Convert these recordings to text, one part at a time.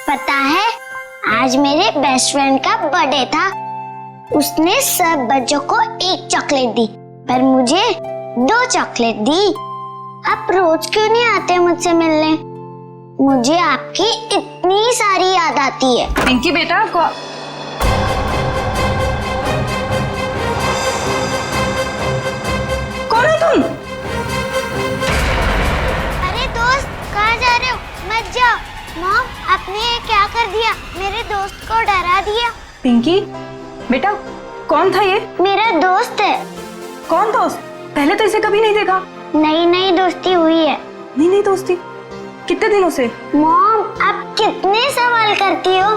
पता है, आज मेरे बेस्ट फ्रेंड का बर्थडे था। उसने सब बच्चों को एक चॉकलेट दी, पर मुझे 2 चॉकलेट दी। आप रोज क्यों नहीं आते मुझसे मिलने? मुझे आपकी इतनी सारी याद आती है। पिंकी बेटा कौन हो तुम? अरे दोस्त, कहाँ जा रहे हो? मत जाओ। मॉम, आपने ये क्या कर दिया? मेरे दोस्त को डरा दिया। पिंकी बेटा, कौन था ये? मेरा दोस्त है। कौन दोस्त? पहले तो इसे कभी नहीं देखा। नई नई दोस्ती हुई है। नहीं दोस्ती, कितने दिनों से? मॉम, आप कितने सवाल करती हो?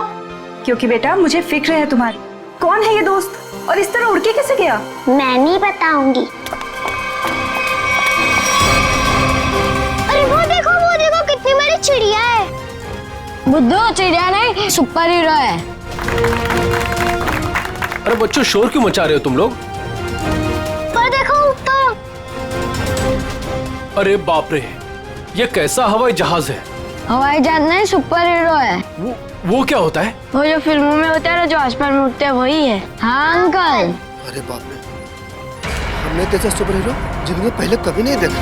क्योंकि बेटा मुझे फिक्र है तुम्हारी। कौन है ये दोस्त और इस तरह उड़ के कैसे गया? मैं नहीं बताऊंगी। अरे वो देखो कितनी बड़ी चिड़िया है। बुद्धू, चिड़िया नहीं, सुपर हीरो है। अरे बच्चों, शोर क्यों मचा रहे हो तुम लोग? पर देखो ऊपर। अरे बाप रे, ये कैसा हवाई जहाज है? हवाई जहाज नहीं, सुपर हीरो है। वो क्या होता है? वो जो फिल्मों में होता है ना, जो आसमान में उड़ते हैं, वही है। हाँ अंकल। अरे बाप रे, हमने जैसा सुपर हीरो जिंदगी में पहले कभी नहीं देखा।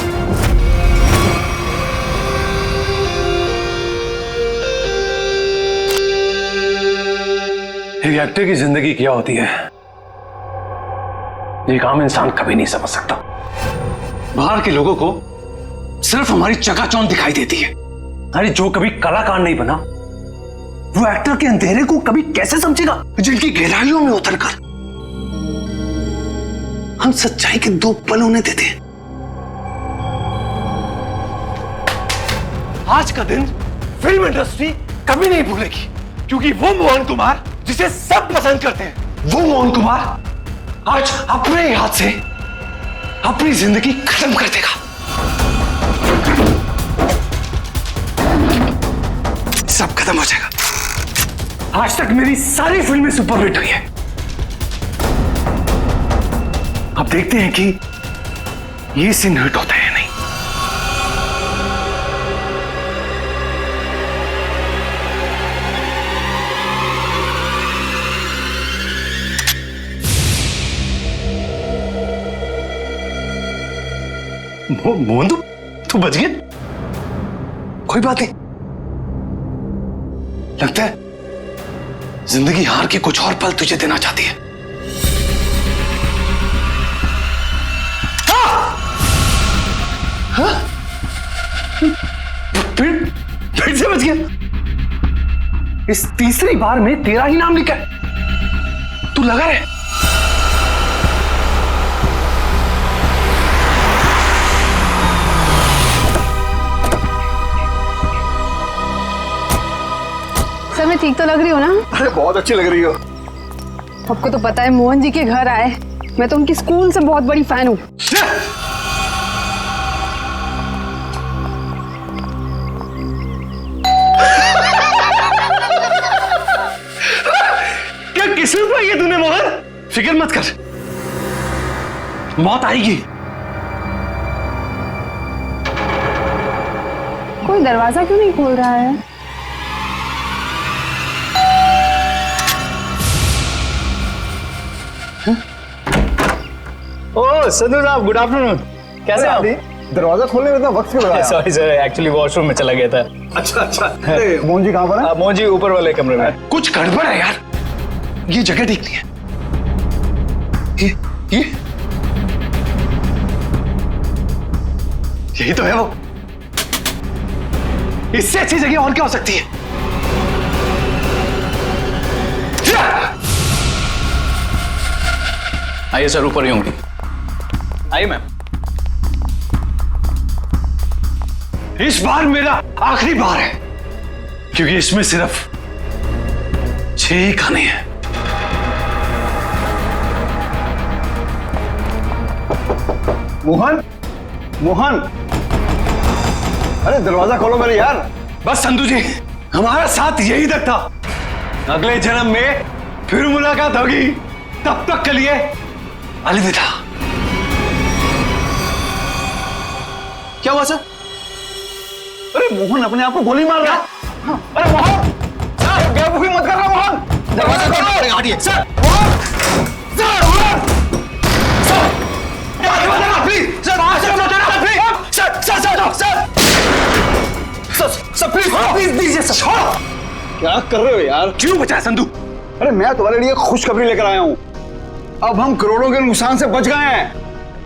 एक एक्टर की जिंदगी क्या होती है, एक आम इंसान कभी नहीं समझ सकता। बाहर के लोगों को सिर्फ हमारी चकाचौंध दिखाई देती है। अरे जो कभी कलाकार नहीं बना, वो एक्टर के अंधेरे को कभी कैसे समझेगा? जिनकी गहराइयों में उतरकर हम सच्चाई के 2 पल उन्हें देते हैं। आज का दिन फिल्म इंडस्ट्री कभी नहीं भूलेगी, क्योंकि वो मोहन कुमार जिसे सब पसंद करते हैं, वो मोहन कुमार आज अपने हाथ से अपनी जिंदगी खत्म कर देगा। सब खत्म हो जाएगा। आज तक मेरी सारी फिल्में सुपरहिट हुई है। अब देखते हैं कि ये सीन हिट होता है या नहीं। मोहन, तू बच गया? कोई बात नहीं। लगता है जिंदगी हार के कुछ और पल तुझे देना चाहती है। हाँ? फिर से बच गया। इस तीसरी बार में तेरा ही नाम लिखा है। तू लगा रहे। सर, मैं ठीक तो लग रही हूँ ना? अरे बहुत अच्छी लग रही हो। आपको तो पता है, मोहन जी के घर आए, मैं तो उनकी स्कूल से बहुत बड़ी फैन हूँ। क्या किस्मत पाई है तूने मोहन? फिक्र मत कर, मौत आएगी। कोई दरवाजा क्यों नहीं खोल रहा है? ओह संधू साहब, गुड आफ्टरनून। कैसे आप? दरवाजा खोलने में इतना वक्त क्यों लगाया? सॉरी सर, एक्चुअली वॉशरूम में चला गया था। अच्छा। अरे मोहन जी कहाँ पर है? मोहन जी ऊपर वाले कमरे में। कुछ गड़बड़ है यार, ये जगह ठीक नहीं है। ये यही तो है वो। इससे अच्छी जगह और क्या हो सकती है? आइए सर, ऊपर ही होंगी। आइए मैम। इस बार मेरा आखिरी बार है, क्योंकि इसमें सिर्फ 6 ही खाने हैं। मोहन, मोहन, अरे दरवाजा खोलो मेरे यार। बस संधू जी, हमारा साथ यही तक था। अगले जन्म में फिर मुलाकात होगी। तब तक के लिए अलविदा। क्या हुआ सर? अरे मोहन अपने आप को गोली मार रहा है। अरे मोहन! दरवाजा खोलना पड़ेगा, हटिए। क्या कर रहे हो यार? क्यों बचाया संधू? अरे मैं तुम्हारे लिए खुशखबरी लेकर आया हूँ। अब हम करोड़ों के नुकसान से बच गए हैं।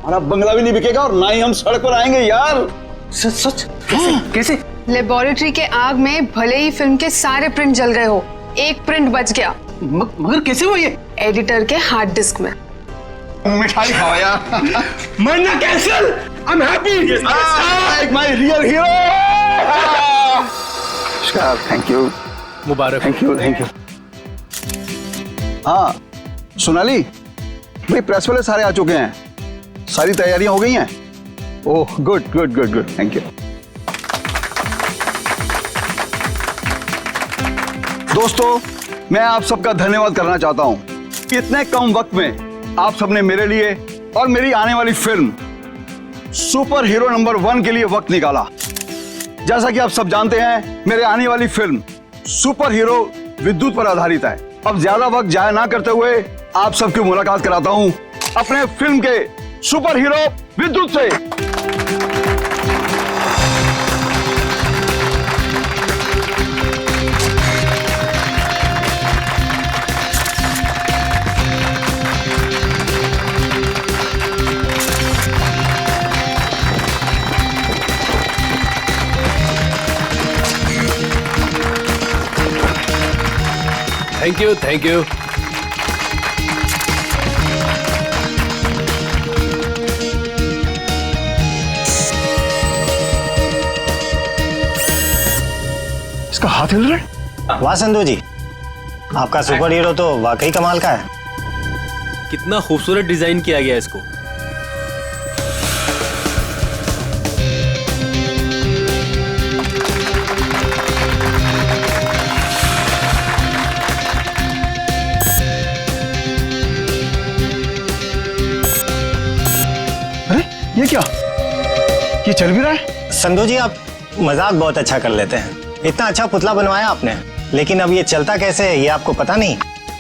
हमारा बंगला भी नहीं बिकेगा और ना ही हम सड़क पर आएंगे यार। सच सच? कैसे? लेबोरेटरी के आग में भले ही फिल्म के सारे प्रिंट जल गए हो, एक प्रिंट बच गया। मगर कैसे हुआ ये? एडिटर के हार्ड डिस्क में। मिठाई खाओ यार। मरना cancel. I am happy. My real hero. Thank you, Mubarak. Thank you, thank you. हाँ सोनाली भाई, प्रेस वाले सारे आ चुके हैं, सारी तैयारियां हो गई हैं। Oh good good good good, thank you. दोस्तों मैं आप सबका धन्यवाद करना चाहता हूं कि इतने कम वक्त में आप सबने मेरे लिए और मेरी आने वाली फिल्म सुपर हीरो नंबर 1 के लिए वक्त निकाला। जैसा कि आप सब जानते हैं, मेरे आने वाली फिल्म सुपर हीरो विद्युत पर आधारित है। अब ज्यादा वक्त जाया ना करते हुए आप सबकी मुलाकात कराता हूं अपने फिल्म के सुपर हीरो विद्युत से। Thank you, thank you. इसका हाथ हिल रहा है। वाह संधू जी, आपका सुपर हीरो तो वाकई कमाल का है। कितना खूबसूरत डिजाइन किया गया इसको। अरे ये क्या, ये चल भी रहा है? संधू जी आप मजाक बहुत अच्छा कर लेते हैं। इतना अच्छा पुतला बनवाया आपने, लेकिन अब ये चलता कैसे है ये आपको पता नहीं?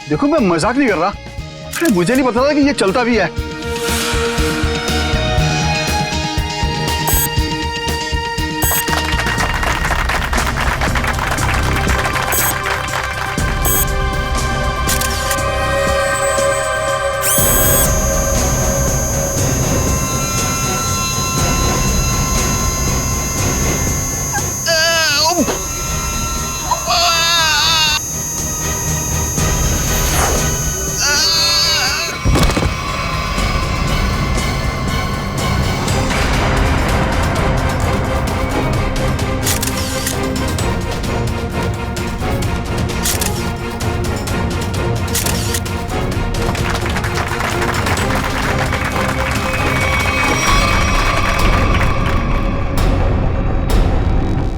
देखो मैं मजाक नहीं कर रहा। अरे मुझे नहीं पता था कि ये चलता भी है।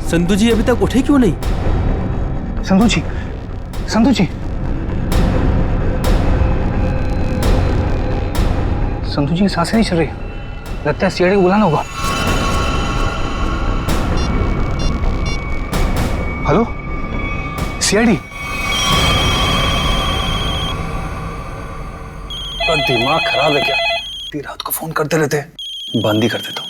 संधू जी अभी तक उठे क्यों नहीं? संधू जी, संधू जी, संधू जी की सांसें नहीं चल रही। लगता है सीआईडी को बुलाना होगा। Hello CID. तो दिमाग खराब है क्या? इतनी रात को फोन करते रहते हैं। बंद ही कर देता हूँ।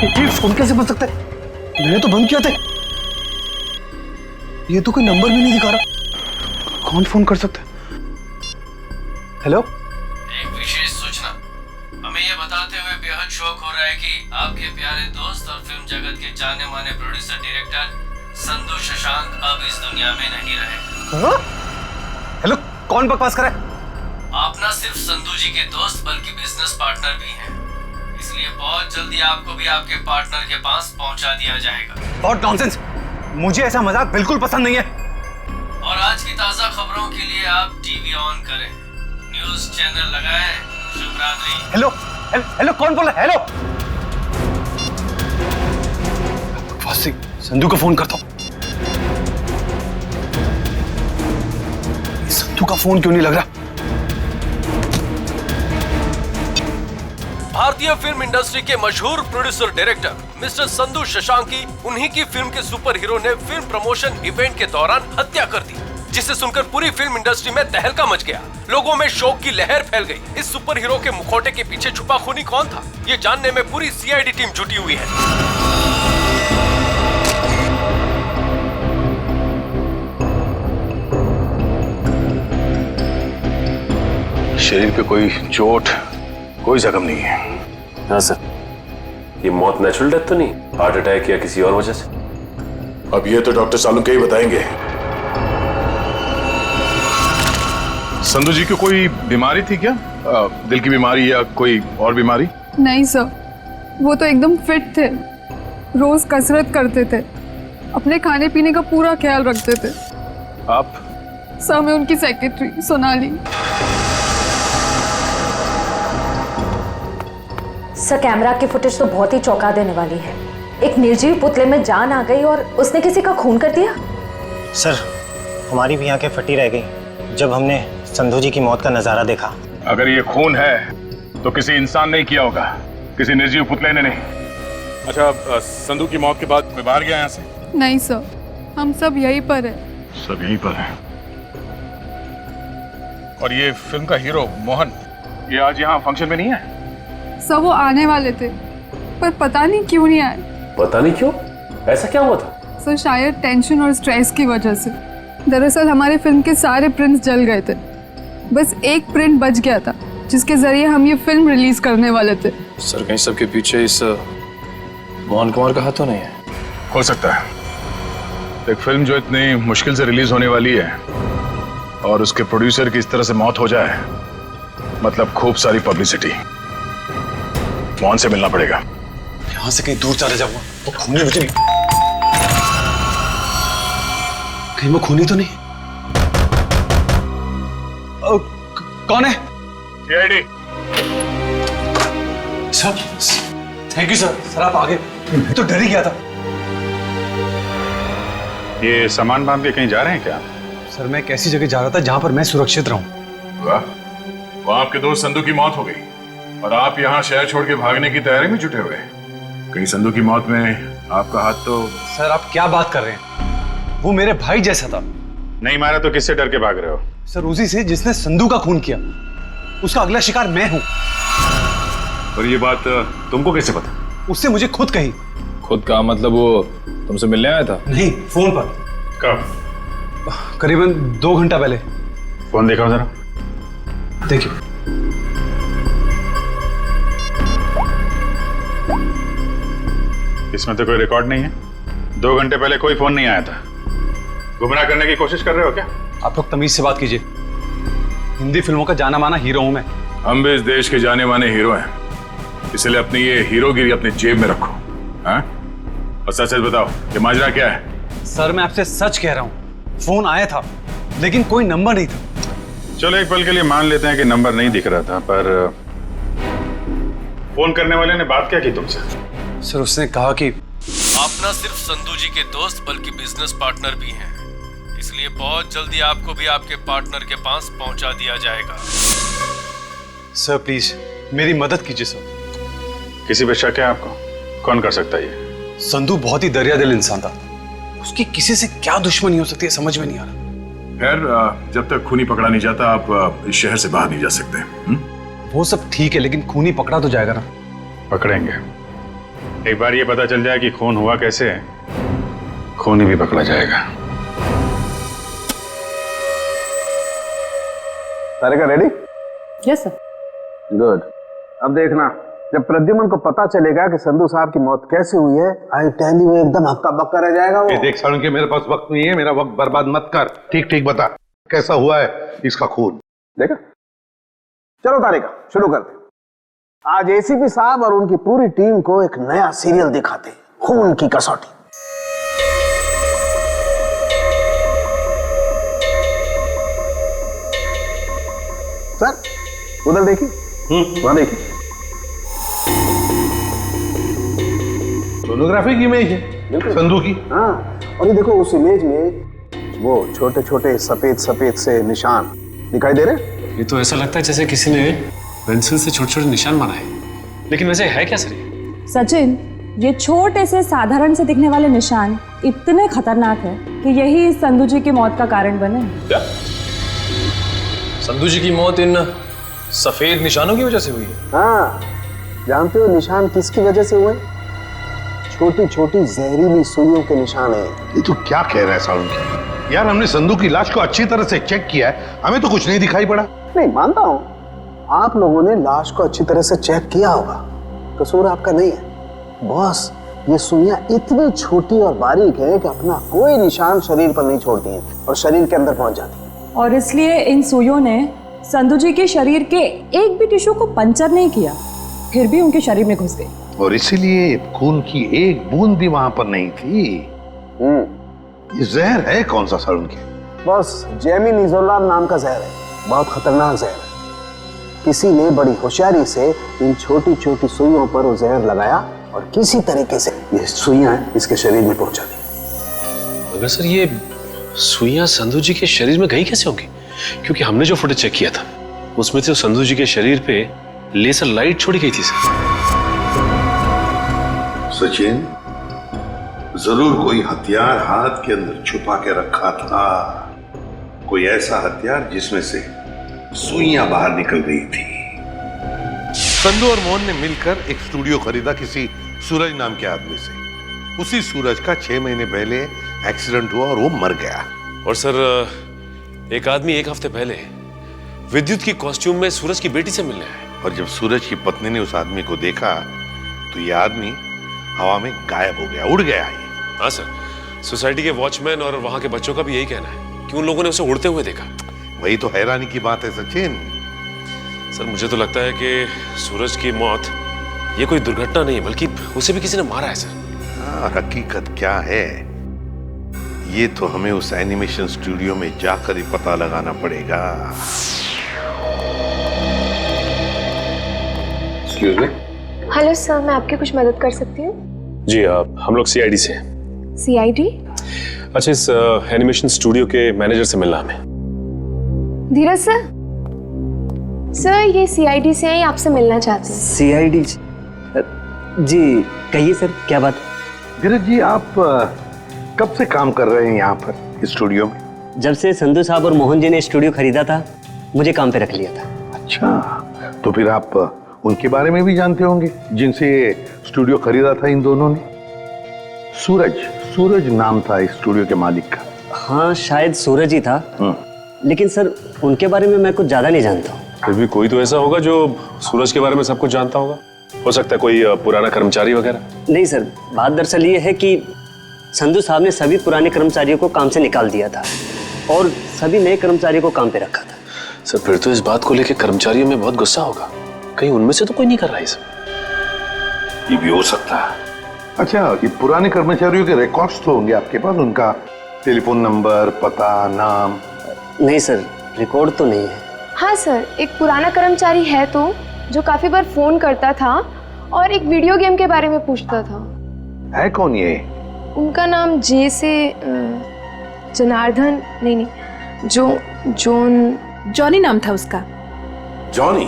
ये फोन कैसे बन सकता है? मैंने तो बंद किया था। ये तो कोई नंबर भी नहीं दिखा रहा। कौन फोन कर सकता है? हेलो, एक विशेष सूचना। हमें यह बताते हुए बेहद शौक हो रहा है कि आपके प्यारे दोस्त और फिल्म जगत के जाने माने प्रोड्यूसर डायरेक्टर संधू शशांक अब इस दुनिया में नहीं रहे। हेलो, कौन बकवास कर रहा है? आप न सिर्फ संधू जी के दोस्त बल्कि बिजनेस पार्टनर भी हैं, इसलिए बहुत जल्दी आपको भी आपके पार्टनर के पास पहुंचा दिया जाएगा। बहुत नॉनसेंस, मुझे ऐसा मजाक बिल्कुल पसंद नहीं है। और आज की ताजा खबरों के लिए आप टीवी ऑन करें, न्यूज चैनल लगाएं। शुभ रात्रि। हेलो हेलो, कौन बोल रहा है? हेलो, संधू को फोन करता हूँ। संधू का फोन क्यों नहीं लग रहा? भारतीय फिल्म इंडस्ट्री के मशहूर producer director mister Sandu Shashank की उन्हीं की फिल्म के सुपर हीरो ने फिल्म प्रमोशन इवेंट के दौरान हत्या कर दी, जिसे सुनकर पूरी फिल्म इंडस्ट्री में तहलका मच गया। लोगों में शोक की लहर फैल गई। इस सुपर हीरो के मुखौटे के पीछे छुपा खूनी कौन था, ये जानने में पूरी सीआईडी टीम जुटी हुई है। शरीर पे कोई चोट, कोई जख्म नहीं है। हाँ सर, ये मौत नेचुरल डेथ तो नहीं, हार्ट अटैक या किसी और वजह से? अब ये तो डॉक्टर सालुंके ही बताएंगे। संधू जी को कोई बीमारी थी क्या? दिल की बीमारी या कोई और बीमारी? नहीं सर, वो तो एकदम फिट थे, रोज कसरत करते थे, अपने खाने पीने का पूरा ख्याल रखते थे। आप? सर, मैं उनकी सेक्रेटरी सोनाली। सर, कैमरा की फुटेज तो बहुत ही चौंका देने वाली है। एक निर्जीव पुतले में जान आ गई और उसने किसी का खून कर दिया। सर, हमारी भी आंखें फटी रह गई जब हमने संधू जी की मौत का नजारा देखा। अगर ये खून है तो किसी इंसान ने किया होगा, किसी निर्जीव पुतले ने नहीं। अच्छा, संधू की मौत के बाद मैं बाहर गया यहाँ से? नहीं सर, हम सब यहीं पर है। सब यहीं पर है। और ये फिल्म का हीरो मोहन, ये आज यहाँ फंक्शन में नहीं है? सर, वो आने वाले थे पर पता नहीं क्यों नहीं आए। पता नहीं क्यों? ऐसा क्या हुआ था? सर, शायद टेंशन और स्ट्रेस की वजह से। दरअसल हमारे फिल्म के सारे प्रिंट्स जल गए थे, बस एक प्रिंट बच गया था जिसके जरिए हम ये फिल्म रिलीज करने वाले थे। सर, कहीं सबके पीछे इस मोहन कुमार का हाथ तो नहीं है? हो सकता है। एक फिल्म जो इतनी मुश्किल से रिलीज होने वाली है और उसके प्रोड्यूसर की इस तरह से मौत हो जाए, मतलब खूब सारी पब्लिसिटी। मोहन से मिलना पड़ेगा। यहां से कहीं दूर चले जाऊंगा, वो खूनी मुझे नहीं, कहीं वो खूनी तो नहीं? कौन है? CID. Sir, thank you sir. Sir आप आगे, मैं तो डर ही गया था। ये सामान बांध के कहीं जा रहे हैं क्या? सर, मैं एक ऐसी जगह जा रहा था जहां पर मैं सुरक्षित रहूं। वाह, वहां आपके दोस्त संधू की मौत हो गई और आप यहाँ शहर छोड़ के भागने की तैयारी में जुटे हुए। कहीं संधू की मौत में आपका हाथ तो? सर, आप क्या बात कर रहे हैं? वो मेरे भाई जैसा था। नहीं मारा तो किससे डर के भाग रहे हो? सर, उसी से जिसने संधू का खून किया। उसका अगला शिकार मैं हूं। और ये बात तुमको कैसे पता? उससे मुझे खुद कही। खुद का मतलब वो तुमसे मिलने आया था? नहीं, फोन पर। कब? करीबन 2 घंटा पहले। फोन देखा जरा। देखिए। इसमें तो कोई रिकॉर्ड नहीं है। 2 घंटे पहले कोई फोन नहीं आया था। गुमराह करने की कोशिश कर रहे हो क्या? आप लोग तमीज से बात कीजिए। हिंदी फिल्मों का जाना माना हीरो हूं मैं। हम भी इस देश के जाने माने हीरो हैं, इसलिए अपनी ये हीरोगिरी अपने जेब में रखो। हाँ? और सच सच बताओ, ये माजरा क्या है? सर, मैं आपसे सच कह रहा हूं। फोन आया था लेकिन कोई नंबर नहीं था। चलो एक पल के लिए मान लेते हैं कि नंबर नहीं दिख रहा था, पर फोन करने वाले ने बात क्या की तुमसे? सर, उसने कहा कि आप न सिर्फ संधू जी के दोस्त बल्कि बिजनेस पार्टनर भी हैं, इसलिए बहुत जल्दी आपको भी आपके पार्टनर के पास पहुंचा दिया जाएगा। सर प्लीज मेरी मदद कीजिए सर। किसी पे शक है आपको? कौन कर सकता है ये? संधू बहुत ही दरिया दिल इंसान था। उसकी किसी से क्या दुश्मनी हो सकती है समझ में नहीं आ रहा। खैर, जब तक खूनी पकड़ा नहीं जाता आप इस शहर से बाहर नहीं जा सकते। वो सब ठीक है, लेकिन खूनी पकड़ा तो जाएगा ना? पकड़ेंगे। एक बार ये पता चल जाए कि खून हुआ कैसे है, खूनी भी पकड़ा जाएगा। सारे का रेडी? Yes sir. गुड। अब देखना, जब प्रद्युमन को पता चलेगा कि संधू साहब की मौत कैसे हुई है, आई टेल यू एकदम हक्का बक्का रह जाएगा वो। देख सालुंके, मेरे पास वक्त नहीं है, मेरा वक्त बर्बाद मत कर। ठीक ठीक बता कैसा हुआ है इसका खून। देखा? चलो तारिका शुरू करते। आज एसीपी साहब और उनकी पूरी टीम को एक नया सीरियल दिखाते, खून की कसौटी। सर उधर देखिए, वहां देखिए, सोनोग्राफी की इमेज है संधू की। हाँ, और ये देखो उस इमेज में वो छोटे छोटे सफेद सफेद से निशान दिखाई दे रहे। ये तो ऐसा लगता है जैसे किसी ने पेंसिल से छोटे छोटे निशान बनाए। लेकिन वैसे है क्या सर ये? सचिन, ये छोटे से साधारण से दिखने वाले निशान इतने खतरनाक है कि यही संधू जी की मौत का कारण बने। क्या? संधू जी की मौत इन सफेद निशानों की वजह से हुई है? हाँ, जानते हो निशान किसकी वजह से हुए? छोटी छोटी जहरीली सुइयों के निशान है। ये तो क्या कह रहा है साउंड? यार हमने संधू की लाश को अच्छी तरह से चेक किया है, हमें तो कुछ नहीं दिखाई पड़ा। नहीं मानता हूँ, आप लोगों ने लाश को अच्छी तरह से चेक किया होगा, कसूर आपका नहीं है। बॉस, ये सुइयां इतनी छोटी और बारीक है कि अपना कोई निशान शरीर पर नहीं छोड़ती हैं और शरीर के अंदर पहुंच जाती हैं। और इसलिए इन सुइयों ने संधू जी के शरीर के एक भी टिश्यू को पंचर नहीं किया, फिर भी उनके शरीर में घुस गई। और इसीलिए खून की एक बूंद भी वहां पर नहीं थी। ये जहर है कौन सा सर उनके? बस जेमिनिजोलाम नाम का जहर है, बहुत खतरनाक जहर है। किसी ने बड़ी होशियारी से इन छोटी छोटी सुइयों पर वो जहर लगाया और किसी तरीके से ये सुइयां इसके शरीर में पहुंचा दी। मगर सर ये सुइयां संधू जी के शरीर में गई कैसे होंगी? क्योंकि हमने जो फुटेज चेक किया था उसमें से संधू जी के शरीर पे लेजर लाइट छोड़ी गई थी सर। सचिन, जरूर कोई हथियार हाथ के अंदर छुपा के रखा था, कोई ऐसा हथियार जिसमें से सुइयां बाहर निकल गई थी। संधू और मोहन ने मिलकर एक स्टूडियो खरीदा किसी सूरज नाम के आदमी से। उसी सूरज का 6 महीने पहले एक्सीडेंट हुआ और वो मर गया। और सर एक आदमी एक हफ्ते पहले विद्युत की कॉस्ट्यूम में सूरज की बेटी से मिलने आया। और जब सूरज की पत्नी ने उस आदमी को देखा तो ये आदमी हवा में गायब हो गया, उड़ गया। हाँ सर, सोसाइटी के वॉचमैन और वहां के बच्चों का भी यही कहना है कि उन लोगों ने उसे उड़ते हुए देखा। वही तो हैरानी की बात है सचिन। सर मुझे तो लगता है कि सूरज की मौत ये कोई दुर्घटना नहीं बल्कि उसे भी किसी ने मारा है सर। हकीकत क्या है ये तो हमें उस एनिमेशन स्टूडियो में जाकर ही पता लगाना पड़ेगा। Excuse me. हेलो सर, मैं आपकी कुछ मदद कर सकती हूँ? जी हम लोग सीआईडी से हैं। सीआईडी? अच्छा, इस एनिमेशन स्टूडियो के मैनेजर से मिलना हमें। धीरज सर, सर ये सीआईडी से हैं, आपसे मिलना चाहते हैं। सीआईडी जी, कहिए सर क्या बात? धीरज जी, आप कब से काम कर रहे हैं यहाँ पर स्टूडियो में? जब से संधू साहब और मोहन जी ने स्टूडियो खरीदा था मुझे काम पे रख लिया था। अच्छा, तो फिर आप उनके बारे में भी जानते होंगे जिनसे स्टूडियो खरीदा था इन दोनों ने? सूरज नाम था इस स्टूडियो के मालिक का। हाँ शायद सूरज ही था, लेकिन सर उनके बारे में मैं कुछ ज्यादा नहीं जानता हूँ। फिर भी कोई तो ऐसा होगा जो सूरज के बारे में सब कुछ जानता होगा। हो सकता है कोई पुराना कर्मचारी वगैरह। नहीं सर, बात दरअसल ये है कि संधू साहब ने सभी पुराने कर्मचारियों को काम से निकाल दिया था और सभी नए कर्मचारियों को काम पे रखा था। सर फिर तो इस बात को लेकर कर्मचारियों में बहुत गुस्सा होगा, कहीं उनमें से तो कोई नहीं कर रहा है सब। ये भी हो सकता है। अच्छा, ये पुराने कर्मचारियों के रिकॉर्ड्स तो होंगे आपके पास, उनका टेलीफोन नंबर, पता, नाम? नहीं सर, रिकॉर्ड तो नहीं है। हाँ सर, एक पुराना कर्मचारी है तो जो काफी बार फोन करता था और एक वीडियो गेम के बारे में पूछता था। है कौन ये? उनका नाम जे से जनार्दन नहीं, जॉनी नाम था उसका। जॉनी?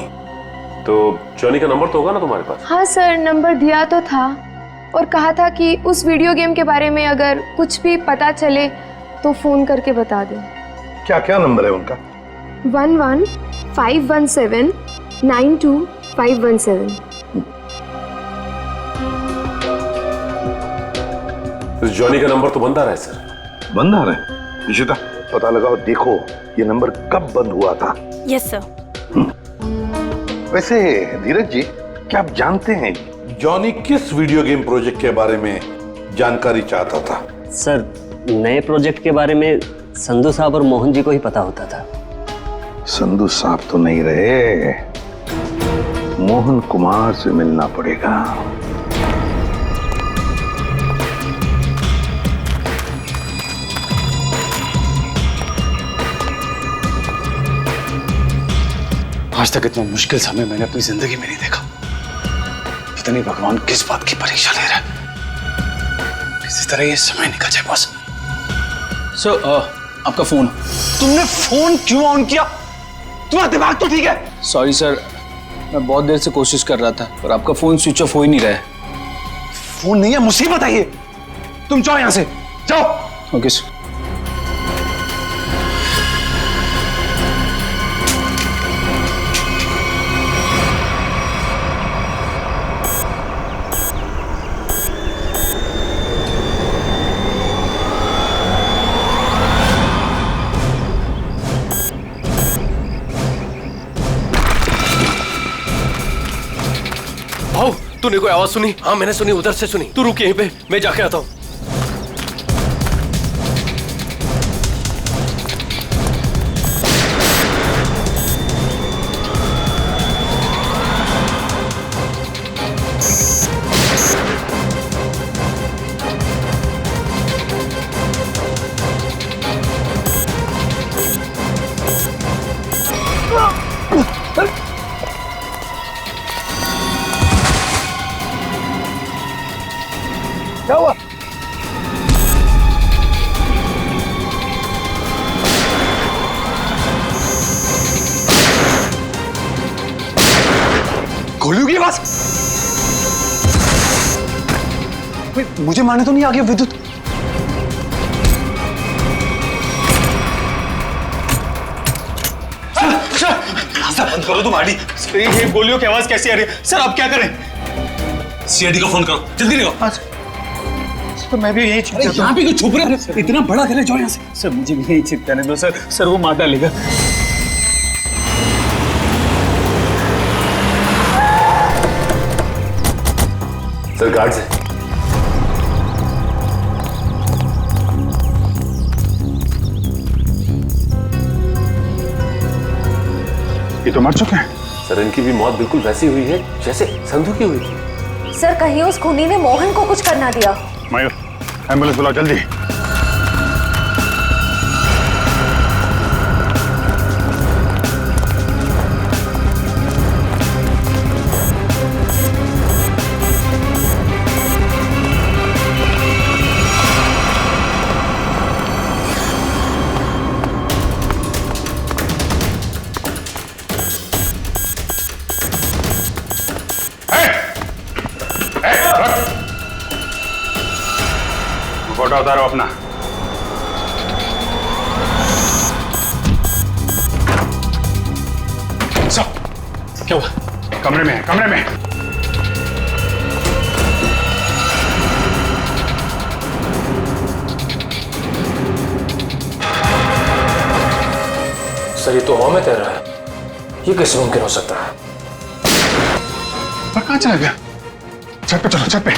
तो जॉनी का नंबर तो होगा ना तुम्हारे पास? हाँ सर, नंबर दिया तो था और कहा था कि उस वीडियो गेम के बारे में अगर कुछ भी पता चले तो फोन करके बता दें। क्या क्या नंबर है उनका? 11-517-92517। जॉनी का नंबर तो बंद आ रहा है सर। बंद आ रहा है? निशिता पता लगाओ, देखो ये नंबर कब बंद हुआ था। Yes sir. वैसे धीरज जी, क्या आप जानते हैं जॉनी किस वीडियो गेम प्रोजेक्ट के बारे में जानकारी चाहता था? सर नए प्रोजेक्ट के बारे में संधू साहब और मोहन जी को ही पता होता था। संधू साहब तो नहीं रहे, मोहन कुमार से मिलना पड़ेगा। आज तक इतना मुश्किल समय मैंने अपनी जिंदगी में नहीं देखा। पता नहीं भगवान किस बात की परीक्षा ले रहा है। किसी तरह ये समय निकल जाए बस। सर आपका फोन। तुमने फोन क्यों ऑन किया? तुम्हारा दिमाग तो ठीक है? सॉरी सर, मैं बहुत देर से कोशिश कर रहा था पर आपका फोन स्विच ऑफ हो ही नहीं रहा है। फोन नहीं है, मुसीबत है ये। तुम जाओ यहां से, जाओ। Okay sir. भाऊ, तूने कोई आवाज सुनी? हाँ मैंने सुनी, उधर से सुनी। तू रुक यहीं पे, मैं जाके आता हूँ। क्या हुआ? गोलियों की आवाज। मुझे मारने तो नहीं आ गया विद्युत? सर बंद करो तुम आड़ी। ये गोलियों की आवाज कैसी आ रही है? सर आप क्या करें? सीआईडी को फोन करो, जल्दी निकलो। तो मैं भी यही छिपता हूं। यहाँ पे क्यों छुप रहे हो? इतना बड़ा घर है, जाओ यहाँ से। सर मुझे भी यही छिपने दो सर। सर वो मार डालेगा। सर गार्ड से। ये तो मर चुके हैं। सर इनकी भी मौत बिल्कुल वैसी हुई है जैसे संधू की हुई थी। सर कहीं उस खूनी ने मोहन को कुछ करना दिया। मयूर, एम्बुलेंस बुलाओ जल्दी। फोटो उतारो अपना। क्या हुआ? कमरे में है, कमरे में। सर ये तो हवा में तैर रहा है, ये कैसे मुमकिन हो सकता है? पर कहाँ चला गया? छत पे चलो, छत पे।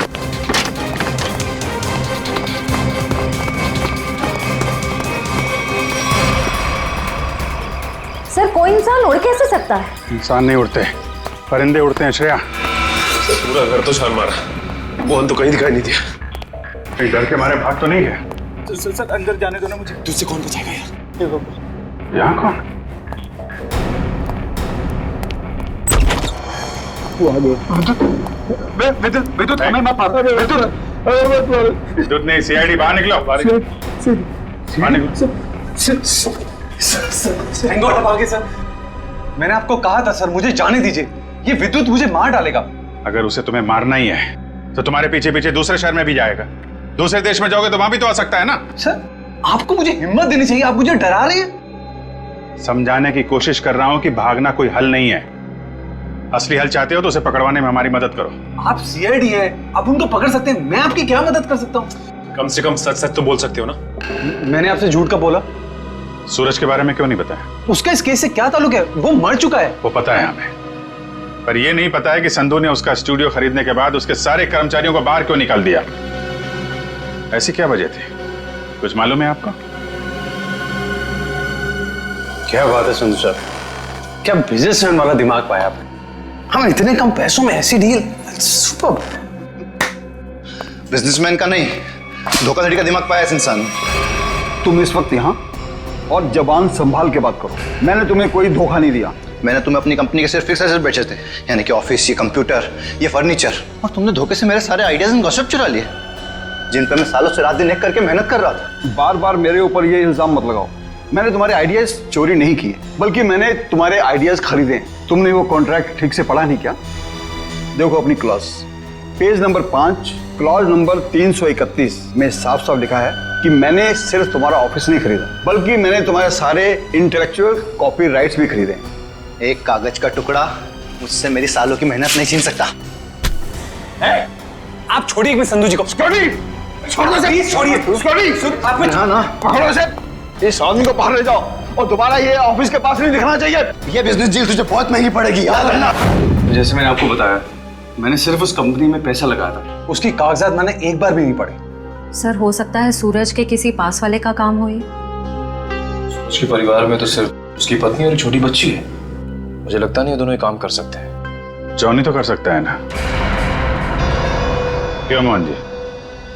सर कोई इंसान उड़ कैसे सकता है? इंसान नहीं उड़ते, परिंदे उड़ते हैं श्रेया। सर पूरा घर तो छान मारा, मोहन तो कहीं दिखाई नहीं दिया। कहीं डर के मारे भाग तो नहीं है? सर अंदर जाने दो ना मुझे। तुझसे कौन बचाएगा यार? यहाँ कौन? विद्युत हमें मत मारो। विद्युत नहीं, सीआईडी बाहर निकलो। बाहर निकलो। थैंक गॉड आप आ गए सर। मैंने आपको कहा था सर, मुझे जाने दीजिए, ये विद्युत मुझे मार डालेगा। अगर उसे तुम्हें मारना ही है तो तुम्हारे पीछे पीछे दूसरे शहर में भी जाएगा। दूसरे देश में जाओगे तो वहां भी तो आ सकता है ना। सर आपको मुझे हिम्मत देनी चाहिए, आप मुझे डरा रहे हैं। समझाने की कोशिश कर रहा हूं कि भागना कोई हल नहीं है। असली हल चाहते हो तो उसे पकड़वाने में हमारी मदद करो। आप सीआईडी है, आप उनको पकड़ सकते हैं, मैं आपकी क्या मदद कर सकता हूँ? कम से कम सच सच तो बोल सकते हो ना। मैंने आपसे झूठ का बोला? सूरज के बारे में क्यों नहीं बताया? उसका इस केस से क्या ताल्लुक है? वो मर चुका है। वो पता है हमें, पर यह नहीं पता है कि संधू ने उसका स्टूडियो खरीदने के बाद उसके सारे कर्मचारियों को बाहर क्यों निकाल दिया। ऐसी क्या वजह थी, कुछ मालूम है आपको? क्या बात है संधू साहब, क्या बिजनेसमैन वाला दिमाग पाया आपने। हम इतने कम पैसों में ऐसी डील, सुपर। बिजनेसमैन का नहीं, धोखाधड़ी का दिमाग पाया इस इंसान ने। तुम इस वक्त यहाँ और जबान संभाल के बात करो। मैंने तुम्हें कोई धोखा नहीं दिया। मैंने तुम्हें अपनी कंपनी के सिर्फ फिक्स एसेट बेचे थे, यानी कि ऑफिस, ये कंप्यूटर, ये फर्नीचर, और तुमने धोखे से मेरे सारे आइडियाज एंड गॉसिप चुरा लिए, जिन पर मैं सालों से रात दिन एक करके मेहनत कर रहा था। बार बार मेरे ऊपर ये इल्जाम मत लगाओ। मैंने तुम्हारे आइडियाज चोरी नहीं किए, बल्कि मैंने तुम्हारे आइडियाज खरीदे। तुमने वो कॉन्ट्रैक्ट ठीक से पढ़ा नहीं क्या? देखो अपनी clause, page number 5, clause number 331 में साफ साफ लिखा है कि मैंने सिर्फ तुम्हारा ऑफिस नहीं खरीदा, बल्कि मैंने तुम्हारे सारे इंटेलेक्चुअल कॉपीराइट्स भी खरीदे। एक कागज का टुकड़ा मुझसे मेरी सालों की मेहनत नहीं छीन सकता। आप छोड़िए एक मिनट संधू जी को। छोड़िए ना, पकड़ो इसे। इस आदमी को बाहर ले जाओ और दोबारा ये ऑफिस के पास नहीं दिखना चाहिए। ये बिजनेस डील तुझे बहुत महंगी पड़ेगी, याद रखना। जैसे मैंने आपको बताया, मैंने सिर्फ उस कंपनी में पैसा लगाया था, उसकी कागजात मैंने एक बार भी नहीं पढ़े। सर हो सकता है सूरज के किसी पास वाले का काम हो ये। उसके परिवार में तो सिर्फ उसकी पत्नी और छोटी बच्ची है। मुझे लगता नहीं ये दोनों ये काम कर सकते हैं। जॉनी तो कर सकता है ना? क्या मोहन जी,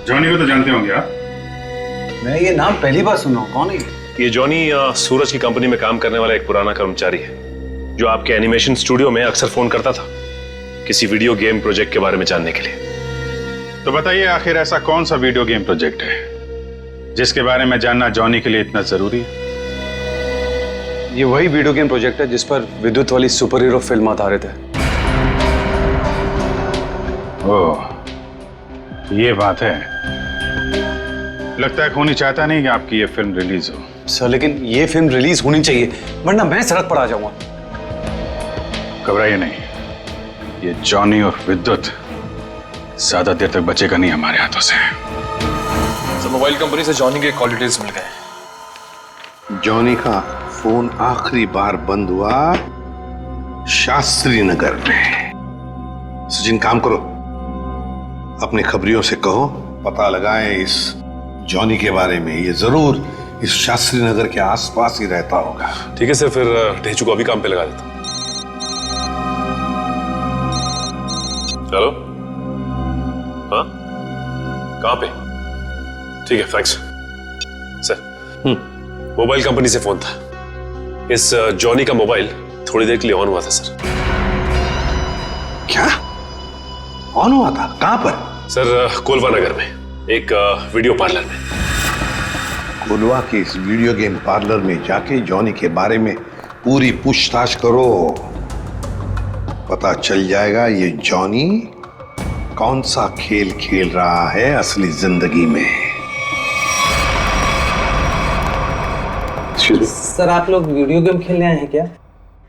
जॉनी को तो जानते होंगे आप? मैं ये नाम पहली बार सुना हूं, कौन है ये जॉनी सूरज की कंपनी में काम करने वाला एक पुराना कर्मचारी है जो आपके एनिमेशन स्टूडियो में अक्सर फोन करता था किसी वीडियो गेम प्रोजेक्ट के बारे में जानने के लिए। तो बताइए आखिर ऐसा कौन सा वीडियो गेम प्रोजेक्ट है जिसके बारे में जानना जॉनी के लिए इतना जरूरी है? ये वही वीडियो गेम प्रोजेक्ट है जिस पर विद्युत वाली सुपर हीरो फिल्म आधारित है। ओह, ये बात है। लगता है खूनी चाहता नहीं कि आपकी ये फिल्म रिलीज हो। सर लेकिन ये फिल्म रिलीज होनी चाहिए, वरना मैं सड़क पर आ जाऊंगा। घबराइए नहीं, ये जॉनी और विद्युत ज्यादा देर तक बचेगा नहीं हमारे हाथों से। सर मोबाइल कंपनी से जॉनी के कॉल डिटेल्स मिल गए। जॉनी का फोन आखिरी बार बंद हुआ शास्त्री नगर में। सचिन काम करो, अपने खबरियों से कहो पता लगाएं इस जॉनी के बारे में। ये जरूर इस शास्त्री नगर के आसपास ही रहता होगा। ठीक है सर, फिर ढेचू को अभी काम पे लगा देता हूं। हेलो, हाँ कहाँ पे? ठीक है, थैंक्स सर। मोबाइल कंपनी से फोन था। इस जॉनी का मोबाइल थोड़ी देर के लिए ऑन हुआ था सर। क्या ऑन हुआ था? कहां पर? सर कोलवा नगर में एक वीडियो पार्लर में। कोलवा के इस वीडियो गेम पार्लर में जाके जॉनी के बारे में पूरी पूछताछ करो। पता चल जाएगा ये जॉनी कौन सा खेल खेल रहा है असली जिंदगी में। सर आप लोग वीडियो गेम खेलने आए हैं क्या?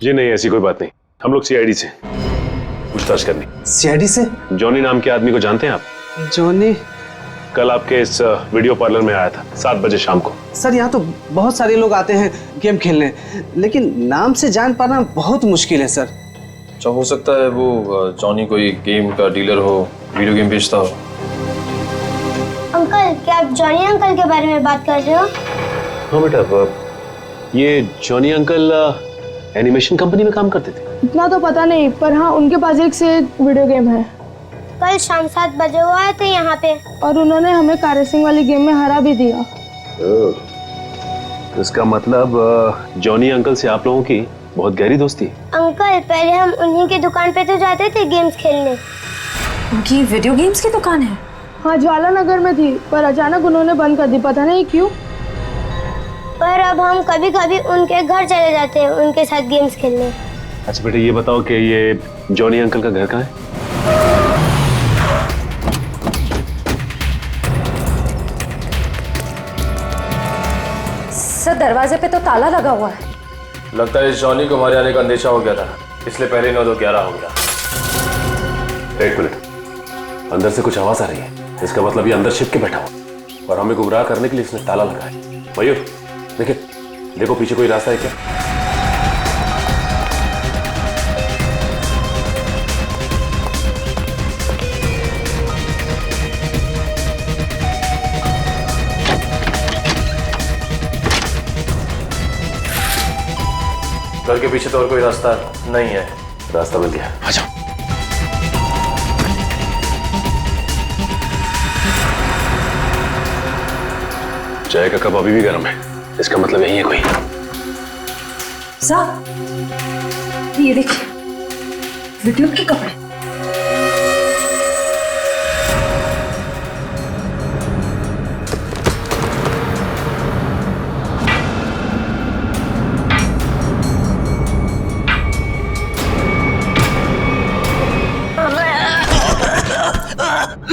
जी नहीं, ऐसी कोई बात नहीं। हम लोग सीआईडी से पूछताछ करनी। सीआईडी से? जॉनी नाम के आदमी को जानते हैं आप? जॉनी कल आपके इस वीडियो पार्लर में आया था 7 बजे शाम को। सर यहाँ तो बहुत सारे लोग आते हैं गेम खेलने, लेकिन नाम से जान पाना बहुत मुश्किल है सर। अच्छा, हो सकता है वो जॉनी कोई गेम का डीलर हो, वीडियो गेम बेचता हो। अंकल, क्या आप जॉनी अंकल के बारे में बात कर रहे हो? हाँ बेटा, ये जॉनी अंकल एनिमेशन कंपनी में काम करते थे। इतना तो पता नहीं, पर हाँ उनके पास एक से एक वीडियो गेम है। कल शाम 7 बजे वो आए थे यहाँ पे और उन्होंने हमें कार रेसिंग वाली गेम में हरा भी दिया। इसका मतलब जॉनी अंकल से आप लोगों की बहुत गहरी दोस्ती है। अंकल, पहले हम उन्हीं की दुकान पे तो जाते थे गेम्स खेलने। उनकी वीडियो गेम्स की दुकान है? हाँ, ज्वाला नगर में थी, पर अचानक उन्होंने बंद कर दी, पता नहीं क्यों। पर अब हम कभी कभी उनके घर चले जाते हैं उनके साथ गेम्स खेलने। अच्छा बेटा, ये बताओ कि ये जॉनी अंकल का घर कहाँ है? सर दरवाजे पे तो ताला लगा हुआ है। लगता है इस जॉनी को हमारे आने का अंदेशा हो गया था, इसलिए पहले 9-11 हो गया। एक मिनट, अंदर से कुछ आवाज आ रही है। इसका मतलब ये अंदर छिप के बैठा हुआ और हमें गुमराह करने के लिए इसने ताला लगाया। मयूर देखिए, देखो पीछे कोई रास्ता है क्या? घर के पीछे तो और कोई रास्ता नहीं है। रास्ता मिल गया, आ जाओ। चाय का कप अभी भी गर्म है, इसका मतलब यही है कोई। साहब ये देखिए, वीडियो के कपड़े।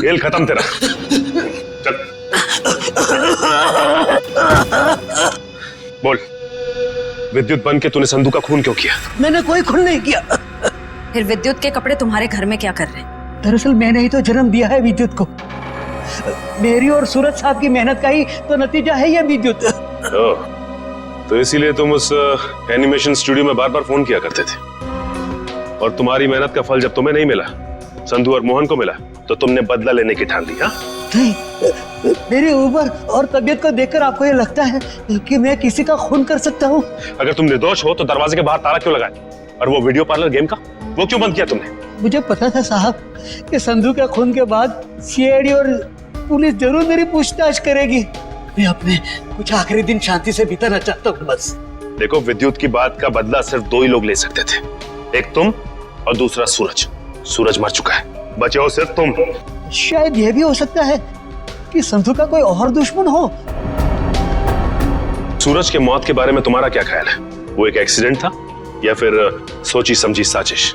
खेल खत्म तेरा। चल बोल, विद्युत बन के तूने संधू का खून क्यों किया? मैंने कोई खून नहीं किया। फिर विद्युत के कपड़े तुम्हारे घर में क्या कर रहे हैं? दरअसल मैंने ही तो जन्म दिया है विद्युत को। मेरी और सूरज साहब की मेहनत का ही तो नतीजा है ये विद्युत। तो इसीलिए तुम उस एनिमेशन स्टूडियो में बार बार फोन किया करते थे, और तुम्हारी मेहनत का फल जब तुम्हें नहीं मिला, संधू और मोहन को मिला, तो तुमने बदला लेने की ठान ली। हाँ, नहीं, मेरी उम्र और तबीयत को देखकर आपको ये लगता है कि मैं किसी का खून कर सकता हूँ? अगर तुम निर्दोष हो तो दरवाजे के बाहर ताला क्यों लगाया? और वो वीडियो पार्लर गेम का, वो क्यों बंद किया तुमने? मुझे पता था साहब कि संधू के खून के बाद सीआईडी और पुलिस जरूर मेरी पूछताछ करेगी। मैं अपने कुछ आखिरी दिन शांति से बिताना चाहता हूँ बस। देखो, विद्युत की बात का बदला सिर्फ 2 ही लोग ले सकते थे, एक तुम और दूसरा सूरज। सूरज मर चुका है, बचे हो सिर्फ तुम। शायद यह भी हो सकता है कि संधू का कोई और दुश्मन हो। सूरज के मौत के बारे में तुम्हारा क्या ख्याल है? वो एक एक्सीडेंट था या फिर सोची समझी साजिश?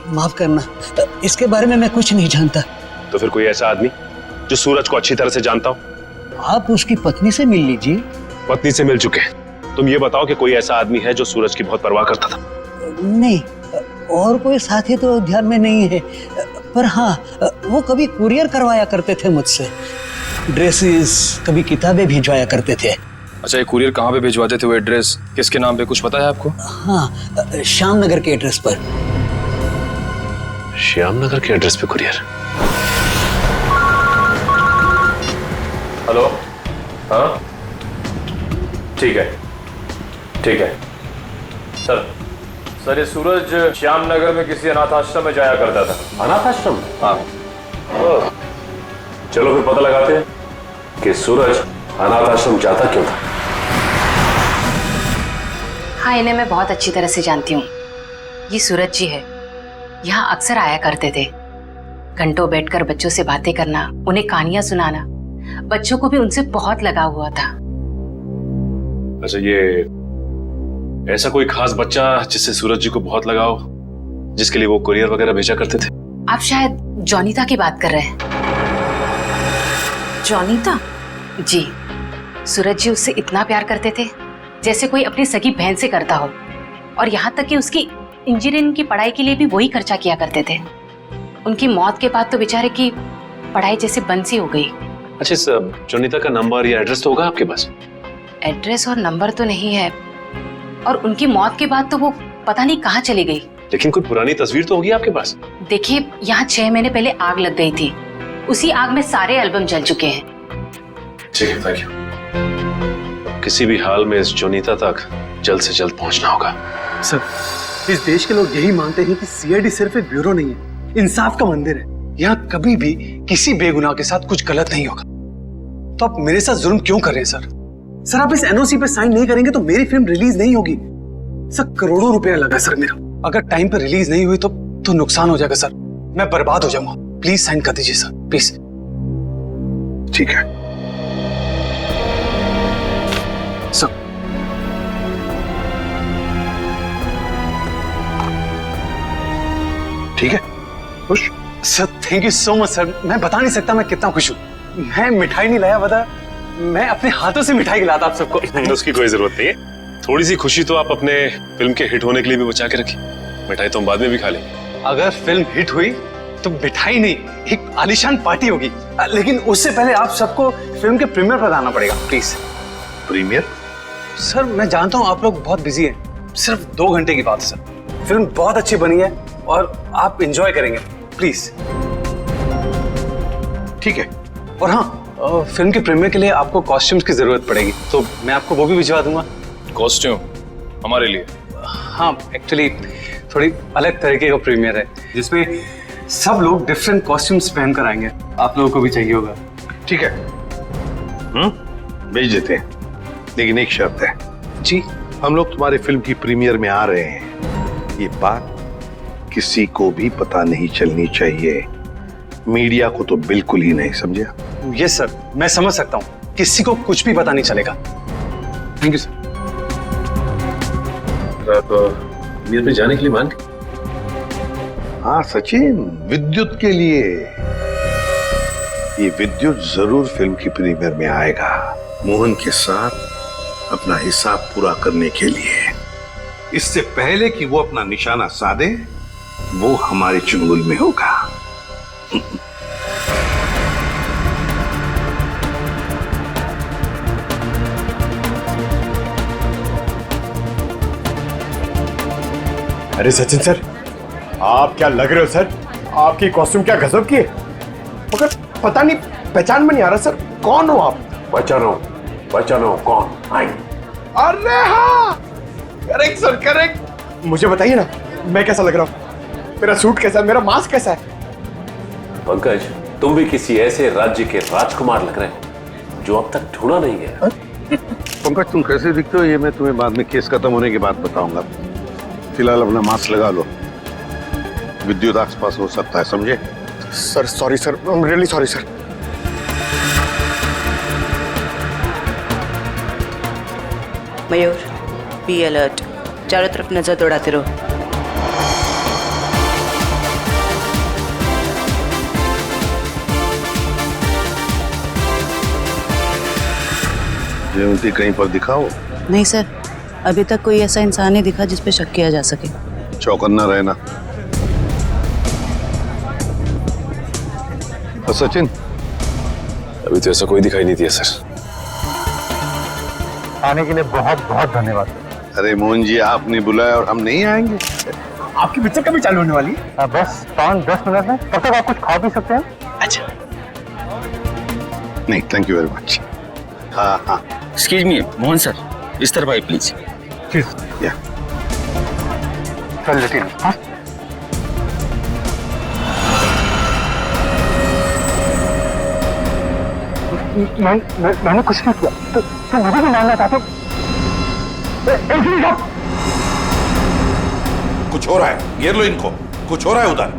माफ करना, इसके बारे में मैं कुछ नहीं जानता। तो फिर कोई ऐसा आदमी जो सूरज को अच्छी तरह से जानता हो? आप उसकी पत्नी से मिल लीजिए। पत्नी से मिल चुके हैं, तुम ये बताओ कि कोई ऐसा आदमी है जो सूरज की बहुत परवाह करता था? नहीं, और कोई साथी तो ध्यान में नहीं है, पर हाँ, वो कभी कुरियर करवाया करते थे मुझसे। ड्रेसेस, कभी किताबें भिजवाया करते थे। अच्छा, ये कुरियर कहाँ पे भिजवाते थे? वो एड्रेस किसके नाम पे, कुछ पता है आपको? हाँ, श्याम नगर के एड्रेस पर। श्याम नगर के एड्रेस पे कुरियर? हेलो, हाँ ठीक है, ठीक है सर, ये सूरज श्याम नगर में किसी अनाथ आश्रम में जाया करता था। अनाथ आश्रम? हाँ। चलो फिर पता लगाते हैं कि सूरज अनाथ आश्रम जाता क्यों था। हाँ, इन्हें मैं बहुत अच्छी तरह से जानती हूँ। ये सूरज जी है, यहाँ अक्सर आया करते थे। घंटों बैठकर बच्चों से बातें करना, उन्हें कहानियां सुनाना, बच्चों को भी उनसे बहुत लगाव हुआ था। अच्छा, ये ऐसा कोई खास बच्चा जिससे सूरज जी को बहुत लगाव, जिसके लिए वो कुरियर वगैरह भेजा करते थे? आप शायद जॉनीता की बात कर रहे हैं। जॉनीता? जी, सूरज जी उससे इतना प्यार करते थे जैसे कोई अपनी सगी बहन से करता हो, और यहाँ तक कि उसकी इंजीनियरिंग की पढ़ाई के लिए भी वही खर्चा किया करते थे। उनकी मौत के बाद तो बेचारे की पढ़ाई जैसे बंद सी हो गई। अच्छा, इस जॉनीता का नंबर या एड्रेस तो होगा आपके पास? एड्रेस और नंबर तो नहीं है, और उनकी मौत के बाद तो वो पता नहीं कहाँ चली गई। लेकिन कोई पुरानी तस्वीर तो होगी आपके पास? देखिए, यहाँ 6 महीने पहले आग लग गई थी, उसी आग में सारे एल्बम जल चुके हैं। ठीक है, थैंक यू। किसी भी हाल में इस जॉनीता तक जल्द से जल्द पहुंचना होगा। सर, इस देश के लोग यही मानते हैं कि सीआईडी सिर्फ एक ब्यूरो नहीं है, इंसाफ का मंदिर है। यहाँ कभी भी किसी बेगुनाह के साथ कुछ गलत नहीं होगा। तो आप मेरे साथ जुल्म क्यों कर रहे हैं सर? सर, आप इस एनओसी पे साइन नहीं करेंगे तो मेरी फिल्म रिलीज नहीं होगी। सर, करोड़ों रुपया लगा सर मेरा। अगर टाइम पे रिलीज नहीं हुई तो नुकसान हो जाएगा सर, मैं बर्बाद हो जाऊंगा। प्लीज साइन कर दीजिए सर, प्लीज। ठीक है सर। ठीक है, खुश? Sir, thank you so much sir. मैं बता नहीं सकता मैं कितना खुश हूँ। मैं मिठाई नहीं लाया, बता, मैं अपने हाथों से मिठाई खिलाता आप सबको। उसकी कोई जरूरत नहीं है। थोड़ी सी खुशी तो आप अपने फिल्म के हिट होने के लिए भी बचा के रखिए। मिठाई तो हम बाद में भी खा लेंगे। अगर फिल्म हिट हुई तो मिठाई नहीं, एक आलीशान पार्टी होगी। लेकिन उससे पहले आप सबको फिल्म के प्रीमियर पर आना पड़ेगा, प्लीज। प्रीमियर? सर, मैं जानता हूँ आप लोग बहुत बिजी हैं, सिर्फ 2 घंटे की बात है सर। फिल्म बहुत अच्छी बनी है और आप एंजॉय करेंगे, प्लीज। ठीक है। और हाँ, फिल्म के प्रीमियर के लिए आपको कॉस्ट्यूम्स की जरूरत पड़ेगी, तो मैं आपको वो भी भिजवा दूंगा। कॉस्ट्यूम हमारे लिए? हाँ, एक्चुअली थोड़ी अलग तरीके का प्रीमियर है जिसमें सब लोग डिफरेंट कॉस्ट्यूम्स पहन कर आएंगे। आप लोगों को भी चाहिए होगा। ठीक है, भेज देते हैं, लेकिन एक शर्त है। जी? हम लोग तुम्हारे फिल्म की प्रीमियर में आ रहे हैं, ये बात किसी को भी पता नहीं चलनी चाहिए। मीडिया को तो बिल्कुल ही नहीं, समझा? यस सर, मैं समझ सकता हूँ, किसी को कुछ भी पता नहीं चलेगा। Thank you sir. आप प्रीमियर पे जाने के लिए मान? हाँ सचिन, विद्युत के लिए। ये विद्युत जरूर फिल्म की प्रीमियर में आएगा, मोहन के साथ अपना हिसाब पूरा करने के लिए। इससे पहले कि वो अपना निशाना साधे, वो हमारे चुंगल में होगा। अरे सचिन सर, आप क्या लग रहे हो सर? आपकी कॉस्ट्यूम क्या गजब की है, मगर पता नहीं पहचान में नहीं आ रहा सर, कौन हो आप? बचानो कौन? आई। अरे हाँ, करेक्ट सर करेक्ट। मुझे बताइए ना, मैं कैसा लग रहा हूँ? मेरा सूट कैसा है, मेरा मास्क कैसा है? पंकज, तुम भी किसी ऐसे राज्य के राजकुमार लग रहे हो जो अब तक ढूंढा नहीं गया। पंकज, तुम कैसे दिखते हो ये मैं तुम्हें बाद में केस खत्म होने के बाद बताऊंगा। फिलहाल अपना मास्क लगा लो, विद्युत आसपास हो सकता है, समझे? Sir sorry sir, I am really sorry sir. Mayur, be alert, चारों तरफ नजर दौड़ाते रहो। जयवंती कहीं पर दिखाओ। नहीं सर, अभी तक कोई ऐसा इंसान नहीं दिखा जिस पे शक किया जा सके। चौकन्ना रहना। और सचिन? अभी तो ऐसा कोई दिखाई नहीं दिया सर। आने के लिए बहुत बहुत धन्यवाद। अरे मोहन जी, आपने बुलाया और हम नहीं आएंगे? आपकी पिक्चर कभी चालू होने वाली है? बस 5-10 मिनट में, तब तक आप कुछ खा भी सकते हैं। अच्छा। नहीं, थैंक यू वेरी मच। हाँ हाँ। एक्सक्यूज मी मोहन सर, इस तरफ आइए प्लीज। या चल लेकिन हाँ? मैंने कुछ नहीं किया, तो मुझे भी मानना चाहते? कुछ हो रहा है, घेर लो इनको, कुछ हो रहा है उधर।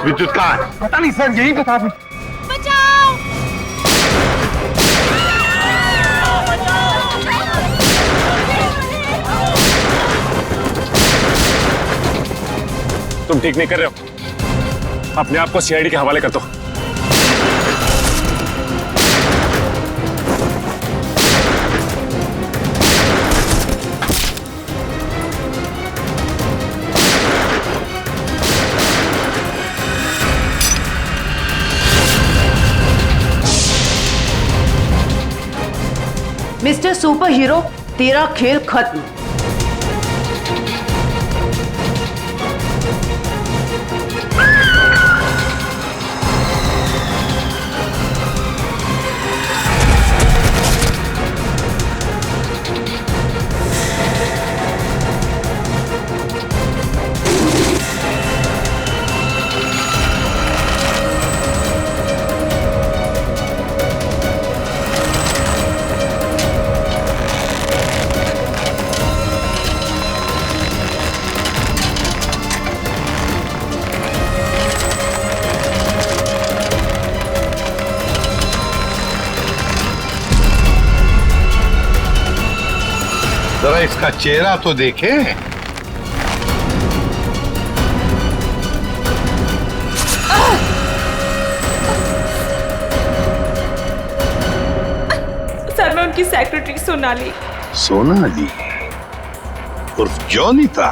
विद्युत कहाँ है? पता नहीं सर, यही बता दें। तुम ठीक नहीं कर रहे हो, अपने आप को सीआईडी के हवाले कर दो। मिस्टर सुपर हीरो, तेरा खेल खत्म। जरा इसका चेहरा तो देखे। सर, मैं उनकी सेक्रेटरी सोनाली। सोनाली उर्फ जॉनी था।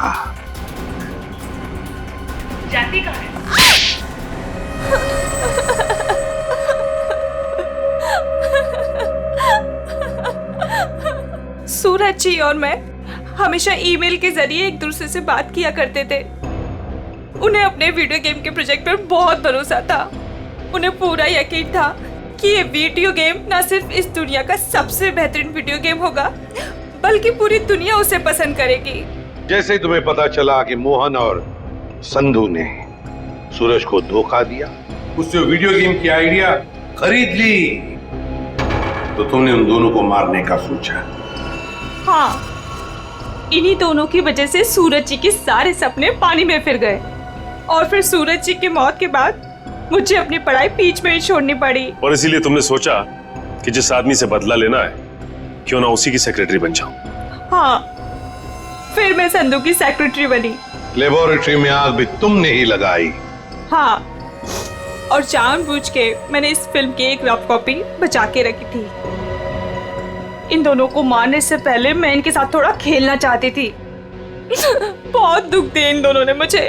जाती कहाँ है? सूरज जी और मैं हमेशा ईमेल के जरिए एक दूसरे से बात किया करते थे। उन्हें अपने वीडियो गेम के प्रोजेक्ट पर बहुत भरोसा था। उन्हें पूरा यकीन था कि ये वीडियो गेम न सिर्फ इस दुनिया का सबसे बेहतरीन वीडियो गेम होगा, बल्कि पूरी दुनिया उसे पसंद करेगी। जैसे ही तुम्हें पता चला कि मोहन और संधू ने सूरज को धोखा दिया, उससे वीडियो गेम की आइडिया खरीद ली, तो तुमने उन दोनों को मारने का सोचा। हाँ, इन्हीं दोनों की वजह से सूरज जी के सारे सपने पानी में फिर गए और फिर सूरज जी की मौत के बाद मुझे अपनी पढ़ाई बीच में ही छोड़नी पड़ी। और इसीलिए तुमने सोचा कि जिस आदमी से बदला लेना है क्यों ना उसी की सेक्रेटरी बन जाऊं। हाँ, फिर मैं संधू की सेक्रेटरी बनी। लेबोरेटरी में आग भी तुमने ही लगाई। हाँ, और जानबूझ के मैंने इस फिल्म की एक रफ कॉपी बचा के रखी थी। इन दोनों को मारने से पहले मैं इनके साथ थोड़ा खेलना चाहती थी। बहुत दुख दिए इन दोनों ने मुझे,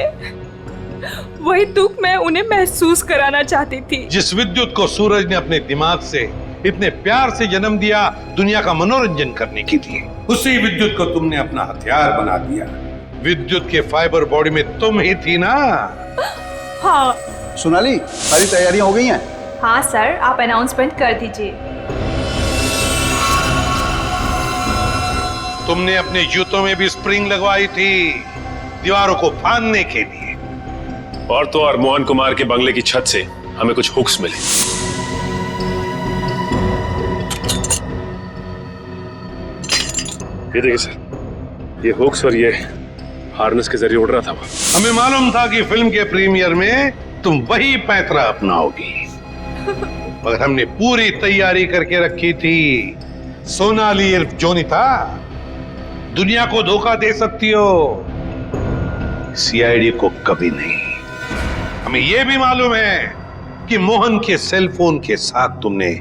वही दुख मैं उन्हें महसूस कराना चाहती थी। जिस विद्युत को सूरज ने अपने दिमाग से इतने प्यार से जन्म दिया दुनिया का मनोरंजन करने के लिए, उसी विद्युत को तुमने अपना हथियार बना दिया। विद्युत के फाइबर बॉडी में तुम ही थी ना? हाँ। सोनाली, सारी तैयारियां हो गई हैं? हाँ सर, आप अनाउंसमेंट कर दीजिए। तुमने अपने जूतों में भी स्प्रिंग लगवाई थी दीवारों को फाड़ने के लिए। और तो और मोहन कुमार के बंगले की छत से हमें कुछ हुक्स मिले। ये देखिए सर, ये हुक्स और ये हार्नेस के जरिए उड़ रहा था। हमें मालूम था कि फिल्म के प्रीमियर में तुम वही पैंतरा अपनाओगी, मगर हमने पूरी तैयारी करके रखी थी। सोनाली इर्फ जोनीता, दुनिया को धोखा दे सकती हो, सीआईडी को कभी नहीं। हमें यह भी मालूम है कि मोहन के सेल फोन के साथ तुमने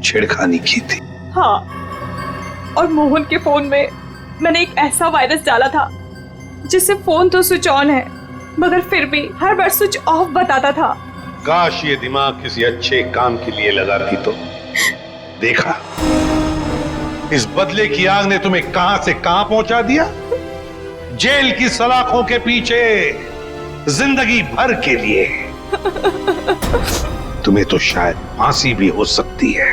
छेड़खानी की थी। हाँ, और मोहन के फोन में मैंने एक ऐसा वायरस डाला था जिससे फोन तो स्विच ऑन है मगर फिर भी हर बार स्विच ऑफ बताता था। काश ये दिमाग किसी अच्छे काम के लिए लगाती तो। देखा, इस बदले की आग ने तुम्हें कहां से कहां पहुंचा दिया। जेल की सलाखों के पीछे जिंदगी भर के लिए। तुम्हें तो शायद फांसी भी हो सकती है।